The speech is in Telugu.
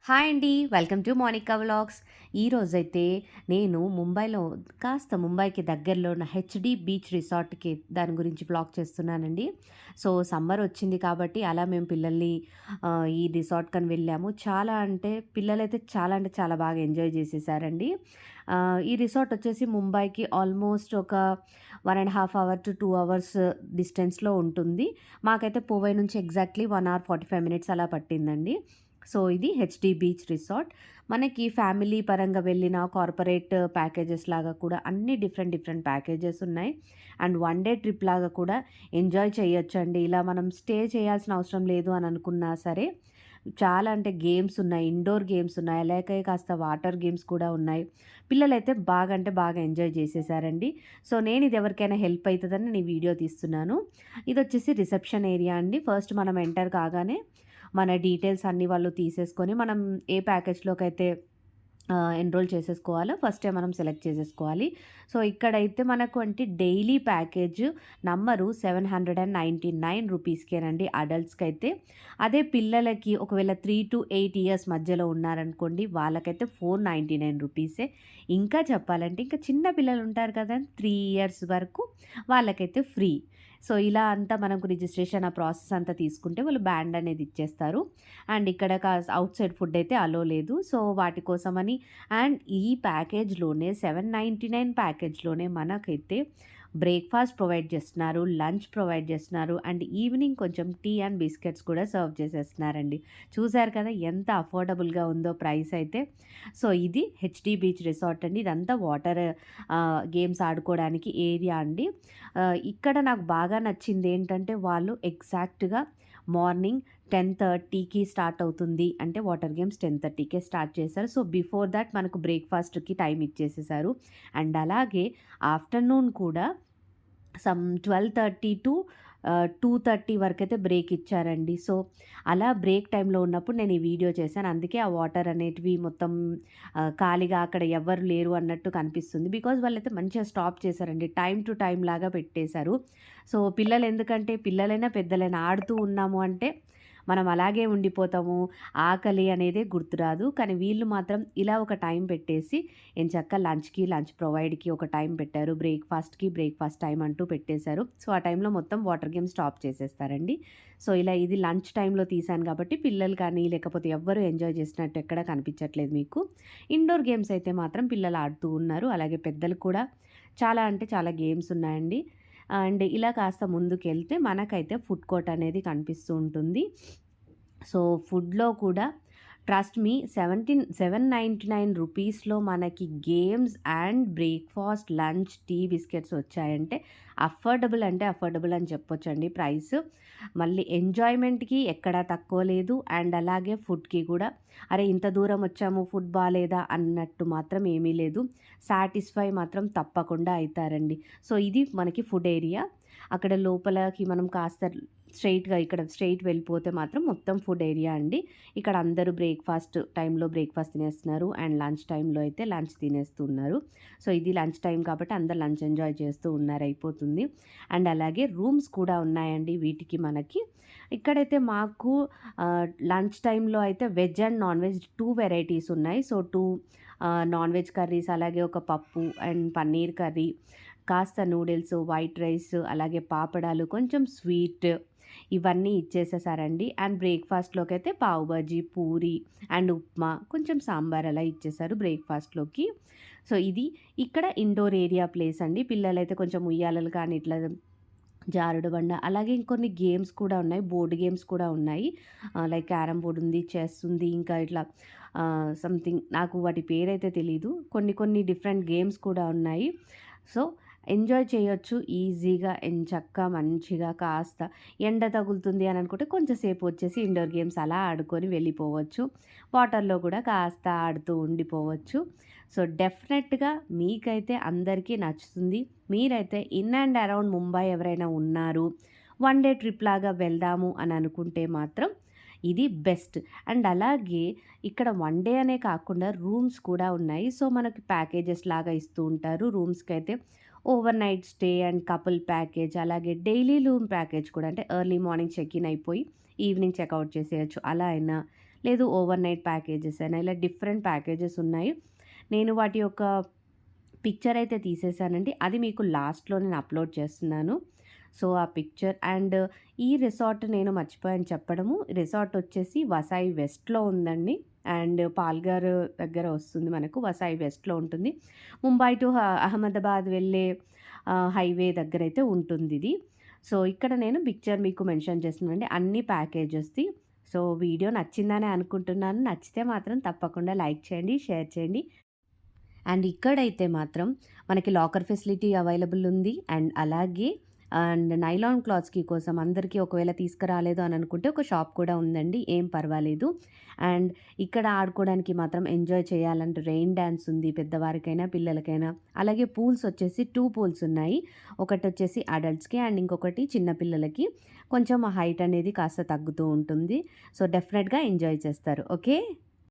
హాయ్ అండి. Welcome to Monica vlogs. ఈరోజైతే నేను ముంబైకి దగ్గరలో ఉన్న హెచ్‌డి బీచ్ రిసార్ట్‌కి దాని గురించి వ్లాగ్ చేస్తున్నానండి. సో, సమ్మర్ వచ్చింది కాబట్టి అలా మేము పిల్లల్ని ఈ రిసార్ట్‌కని వెళ్ళాము. చాలా అంటే పిల్లలైతే చాలా అంటే చాలా బాగా ఎంజాయ్ చేసేసారండి. ఈ రిసార్ట్ వచ్చేసి ముంబైకి ఆల్మోస్ట్ ఒక 1 ½ అవర్ టు 2 అవర్స్ డిస్టెన్స్‌లో ఉంటుంది. మాకైతే పువై నుంచి ఎగ్జాక్ట్‌లీ 1 అవర్ 45 మినిట్స్ అలా పట్టిందండి. సో, ఇది హెచ్‌డి బీచ్ రిసార్ట్. మనకి ఫ్యామిలీ పరంగా వెళ్ళిన కార్పొరేట్ ప్యాకేజెస్ లాగా కూడా అన్ని డిఫరెంట్ డిఫరెంట్ ప్యాకేజెస్ ఉన్నాయి. అండ్ వన్ డే ట్రిప్ లాగా కూడా ఎంజాయ్ చేయొచ్చండి. ఇలా మనం స్టే చేయాల్సిన అవసరం లేదు అని అనుకున్నా సరే, చాలా అంటే గేమ్స్ ఉన్నాయి. ఇండోర్ గేమ్స్ ఉన్నాయి. అలాగే కాస్త వాటర్ గేమ్స్ కూడా ఉన్నాయి. పిల్లలైతే బాగా అంటే బాగా ఎంజాయ్ చేసేసారండి. సో, నేను ఇది ఎవరికైనా హెల్ప్ అయితదని నేను ఈ వీడియో తీస్తున్నాను. ఇదొచ్చేసి రిసెప్షన్ ఏరియా అండి. ఫస్ట్ మనం ఎంటర్ కాగానే మన డీటెయిల్స్ అన్నీ వాళ్ళు తీసేసుకొని మనం ఏ ప్యాకేజ్‌లోకైతే ఎన్రోల్ చేసేసుకోవాలో ఫస్టే మనం సెలెక్ట్ చేసేసుకోవాలి. సో, ఇక్కడైతే మనకు అంటే డైలీ ప్యాకేజ్ నంబరు 799 రూపీస్‌కేనండి అడల్ట్స్‌కైతే. అదే పిల్లలకి ఒకవేళ 3-8 ఇయర్స్ మధ్యలో ఉన్నారనుకోండి వాళ్ళకైతే 499 రూపీసే. ఇంకా చెప్పాలంటే ఇంకా చిన్న పిల్లలు ఉంటారు కదా! 3 ఇయర్స్ వరకు వాళ్ళకైతే ఫ్రీ. సో, ఇలా అంతా మనకు రిజిస్ట్రేషన్ ఆ ప్రాసెస్ అంతా తీసుకుంటే వాళ్ళు బ్యాండ్ అనేది ఇచ్చేస్తారు. అండ్ ఇక్కడ ఔట్ సైడ్ ఫుడ్ అయితే అలో లేదు. సో, వాటి కోసమని అండ్ ఈ ప్యాకేజ్‌లోనే 799 ప్యాకేజ్‌లోనే మనకైతే బ్రేక్‌ఫాస్ట్ ప్రొవైడ్ చేస్తున్నారు. లంచ్ ప్రొవైడ్ చేస్తున్నారు. అండ్ ఈవినింగ్ కొంచెం టీ అండ్ బిస్కెట్స్ కూడా సర్వ్ చేసేస్తున్నారండి. చూసారు కదా ఎంత అఫోర్డబుల్‌గా ఉందో ప్రైస్ అయితే. సో, ఇది హెచ్‌డి బీచ్ రిసార్ట్ అండి. ఇదంతా వాటర్ గేమ్స్ ఆడుకోవడానికి ఏరియా అండి. ఇక్కడ నాకు బాగా నచ్చిందేంటంటే వాళ్ళు ఎగ్జాక్ట్‌గా మార్నింగ్ 10:30కి స్టార్ట్ అవుతుంది. అంటే వాటర్ గేమ్స్ 10:30కే స్టార్ట్ చేశారు. సో, బిఫోర్ థట్ మనకు బ్రేక్‌ఫాస్ట్‌కి టైమ్ ఇచ్చేసేసారు. అండ్ అలాగే ఆఫ్టర్‌నూన్ కూడా 12:30 టు 2:30 వరకైతే బ్రేక్ ఇచ్చారండి. సో, అలా బ్రేక్ టైమ్‌లో ఉన్నప్పుడు నేను ఈ వీడియో చేశాను. అందుకే ఆ వాటర్ అనేటివి మొత్తం ఖాళీగా అక్కడ ఎవ్వరు లేరు అన్నట్టు కనిపిస్తుంది. బికాజ్ వాళ్ళైతే మంచిగా స్టాప్ చేశారండి. టైమ్ టు టైమ్ లాగా పెట్టేశారు. సో, పిల్లలెందుకంటే పిల్లలైనా, పెద్దలైనా ఆడుతూ ఉన్నాము అంటే మనం అలాగే ఉండిపోతాము. ఆకలి అనేదే గుర్తురాదు. కానీ వీళ్ళు మాత్రం ఇలా ఒక టైం పెట్టేసి ఎంచక్కా లంచ్ ప్రొవైడ్‌కి ఒక టైం పెట్టారు. బ్రేక్‌ఫాస్ట్ టైం అంటూ పెట్టేశారు. సో, ఆ టైంలో మొత్తం వాటర్ గేమ్ స్టాప్ చేసేస్తారండి. సో, ఇలా ఇది లంచ్ టైంలో తీశాను కాబట్టి పిల్లలు కానీ, లేకపోతే ఎవ్వరు ఎంజాయ్ చేసినట్టు ఎక్కడా కనిపించట్లేదు మీకు. ఇండోర్ గేమ్స్ అయితే మాత్రం పిల్లలు ఆడుతూ ఉన్నారు. అలాగే పెద్దలు కూడా చాలా అంటే చాలా గేమ్స్ ఉన్నాయండి. అండ్ ఇలా కాస్త ముందుకెళ్తే మనకైతే ఫుడ్ కోర్ట్ అనేది కనిపిస్తూ ఉంటుంది. సో, ఫుడ్‌లో కూడా ట్రస్ట్ మీ 799 రూపీస్‌లో మనకి games and breakfast, lunch, tea, biscuits వచ్చాయంటే అఫోర్డబుల్ అంటే అఫోర్డబుల్ అని చెప్పొచ్చండి ప్రైస్. మళ్ళీ ఎంజాయ్‌మెంట్‌కి ఎక్కడా తక్కువ లేదు. అండ్ అలాగే ఫుడ్‌కి కూడా అరే! ఇంత దూరం వచ్చాము ఫుడ్ బాలేదా అన్నట్టు మాత్రం ఏమీ లేదు. సాటిస్ఫై మాత్రం తప్పకుండా అయితారండి. సో, ఇది మనకి ఫుడ్ ఏరియా. అక్కడ లోపలకి మనం కాస్త ఇక్కడ స్ట్రెయిట్ వెళ్ళిపోతే మాత్రం మొత్తం ఫుడ్ ఏరియా అండి. ఇక్కడ అందరూ బ్రేక్‌ఫాస్ట్ తినేస్తున్నారు. అండ్ లంచ్ టైంలో అయితే లంచ్ తినేస్తున్నారు. సో, ఇది లంచ్ టైం కాబట్టి అందరూ లంచ్ ఎంజాయ్ చేస్తూ ఉన్నారు అయిపోతుంది. అండ్ అలాగే రూమ్స్ కూడా ఉన్నాయండి వీటికి మనకి. ఇక్కడైతే మాకు లంచ్ టైంలో అయితే veg and non veg 2 varieties ఉన్నాయి. సో, 2 నాన్ వెజ్ కర్రీస్ అలాగే ఒక పప్పు అండ్ పన్నీర్ కర్రీ, కాస్త నూడిల్స్, వైట్ రైస్, అలాగే పాపడాలు, కొంచెం స్వీట్ ఇవన్నీ ఇచ్చేసేసారండి. అండ్ బ్రేక్‌ఫాస్ట్‌లోకైతే పావు బాజీ, పూరి అండ్ ఉప్మా, కొంచెం సాంబార్ అలా ఇచ్చేసారు బ్రేక్‌ఫాస్ట్‌లోకి. సో, ఇది ఇక్కడ ఇండోర్ ఏరియా ప్లేస్ అండి. పిల్లలైతే కొంచెం ఉయ్యాలలు కానీ ఇట్లా జారుడు బండ అలాగే ఇంకొన్ని గేమ్స్ కూడా ఉన్నాయి. బోర్డ్ గేమ్స్ కూడా ఉన్నాయి. లైక్ క్యారమ్ బోర్డ్ ఉంది, చెస్ ఉంది. ఇంకా ఇట్లా సంథింగ్ నాకు వాటి పేరైతే తెలీదు. కొన్ని కొన్ని డిఫరెంట్ గేమ్స్ కూడా ఉన్నాయి. సో, ఎంజాయ్ చేయొచ్చు ఈజీగా ఎంచక్కా మంచిగా కాస్త ఎండ తగులుతుంది అని అనుకుంటే కొంచెం సేపు వచ్చేసి ఇండోర్ గేమ్స్ అలా ఆడుకొని వెళ్ళిపోవచ్చు. వాటర్‌లో కూడా కాస్త ఆడుతూ ఉండిపోవచ్చు. సో, డెఫినెట్‌గా మీకైతే అందరికీ నచ్చుతుంది. మీరైతే ఇన్ అండ్ అరౌండ్ ముంబై ఎవరైనా ఉన్నారు, వన్ డే ట్రిప్ లాగా వెళ్దాము అని అనుకుంటే మాత్రం ఇది బెస్ట్. అండ్ అలాగే ఇక్కడ వన్ డే అనే కాకుండా రూమ్స్ కూడా ఉన్నాయి. సో, మనకి ప్యాకేజెస్ లాగా ఇస్తూ ఉంటారు. రూమ్స్‌కైతే overnight stay and couple package, అలాగే డైలీ రూమ్ ప్యాకేజ్ కూడా అంటే ఎర్లీ మార్నింగ్ చెక్ ఇన్ అయిపోయి ఈవినింగ్ చెకౌట్ చేసేయొచ్చు. అలా అయినా లేదు ఓవర్‌నైట్ ప్యాకేజెస్ అయినా ఇలా డిఫరెంట్ ప్యాకేజెస్ ఉన్నాయి. నేను వాటి యొక్క పిక్చర్ అయితే తీసేసానండి. అది మీకు లాస్ట్‌లో నేను అప్‌లోడ్ చేస్తున్నాను. సో, ఆ పిక్చర్ అండ్ ఈ రిసార్ట్ నేను మర్చిపోయాను చెప్పడము. రిసార్ట్ వచ్చేసి వసాయి వెస్ట్‌లో ఉందండి. అండ్ పాల్ఘర్ దగ్గర వస్తుంది మనకు. వసాయి వెస్ట్‌లో ఉంటుంది. ముంబై టు అహ్మదాబాద్ వెళ్ళే హైవే దగ్గరైతే ఉంటుందిది. సో, ఇక్కడ నేను పిక్చర్ మీకు మెన్షన్ చేస్తున్నానండి. అన్ని ప్యాకేజెస్‌ది. సో, వీడియో నచ్చిందనే అనుకుంటున్నాను. నచ్చితే మాత్రం తప్పకుండా లైక్ చేయండి, షేర్ చేయండి. అండ్ ఇక్కడైతే మాత్రం మనకి లాకర్ ఫెసిలిటీ అవైలబుల్ ఉంది. అండ్ అలాగే నైలాన్ క్లాత్స్‌కి కోసం అందరికీ ఒకవేళ తీసుకురాలేదు అని అనుకుంటే ఒక షాప్ కూడా ఉందండి. ఏం పర్వాలేదు. అండ్ ఇక్కడ ఆడుకోవడానికి మాత్రం ఎంజాయ్ చేయాలంటే రెయిన్ డాన్స్ ఉంది పెద్దవారికైనా, పిల్లలకైనా. అలాగే పూల్స్ వచ్చేసి 2 పూల్స్ ఉన్నాయి. ఒకటొచ్చేసి అడల్ట్స్‌కి అండ్ ఇంకొకటి చిన్న పిల్లలకి. కొంచెం హైట్ అనేది కాస్త తగ్గుతూ ఉంటుంది. సో, డెఫినెట్‌గా ఎంజాయ్ చేస్తారు. ఓకే.